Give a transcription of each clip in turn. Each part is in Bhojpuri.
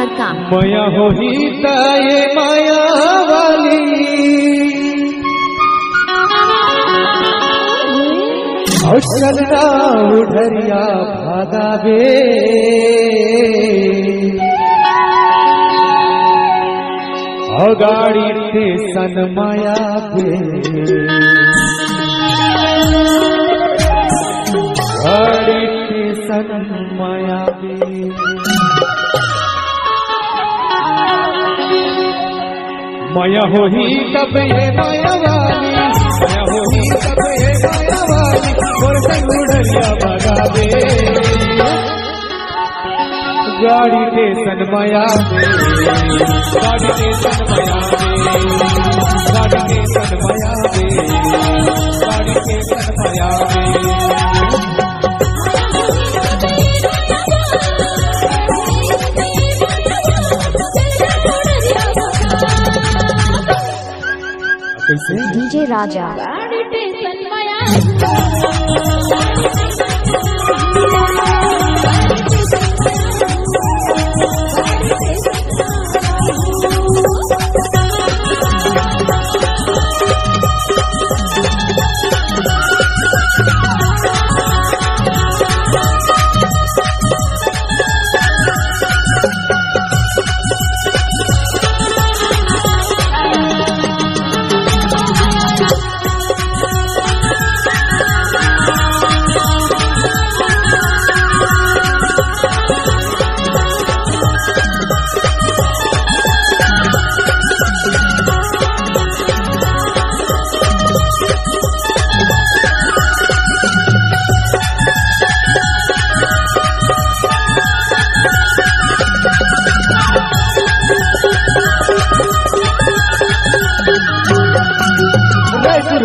परकाम माया होही ताये माया वाली चलना उधरिया भागावे गाड़ी टेसन माया पे गाड़ी टेसन माया पे माया होही तब ये माया वाली माया होही तब ये माया वाली और संगुड़िया भगावे गाड़ी टेसन माया पे गाड़ी टेसन माया पे गाड़ी टेसन माया पे गाड़ी टेसन माया पे डीजे राजा गाड़ी टेसन माया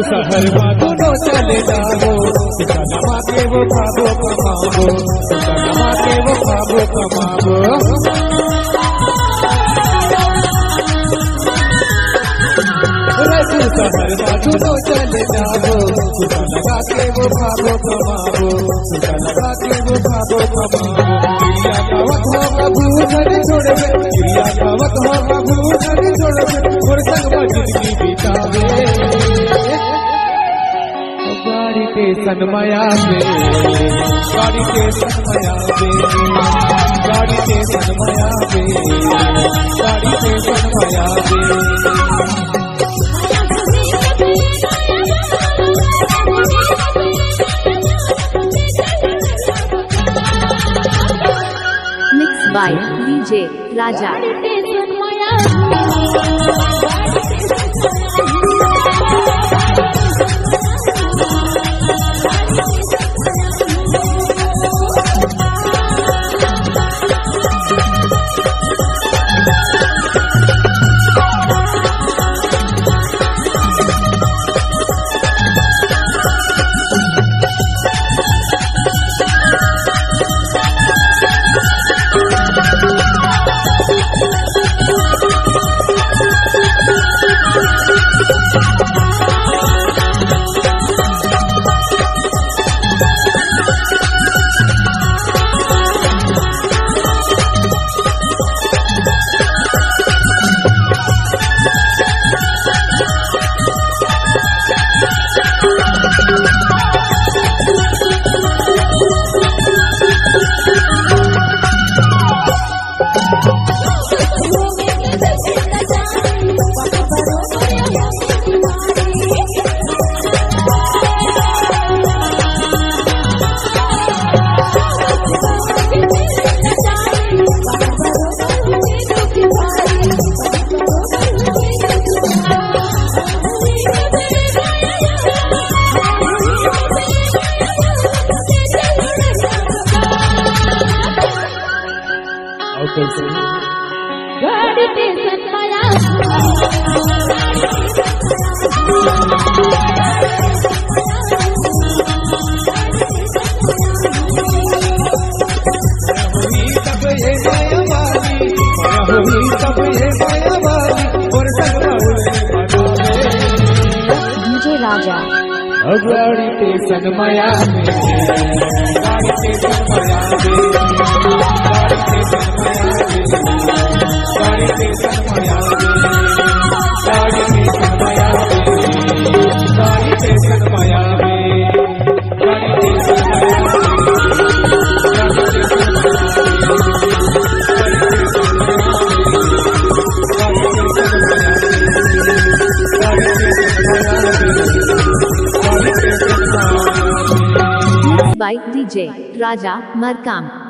शहर दोनों चले जाओ नमा के वो खाबो कमाबो नमा के वो खाबो कमाबो शहर दोनों चले जाओ लगा के वो खाबो कमाबो लगा के वो खाबो कमाबो गिरिया कावत हो कबू घर छोड़ गिरिया कावत हो कबू घर छोड़ और संग जिंदगी बितावे गाड़ी टेसन माया पे गाड़ी टेसन माया पे गाड़ी टेसन माया पे गाड़ी टेसन माया पे मिक्स बाय डीजे राजा गाड़ी टेसन माया डीजे राजा गाड़ी टेसन माया गाड़ी टेसन माया गाड़ी टेसन माया स्टेशन माया में गाड़ी station by DJ Raja Markam.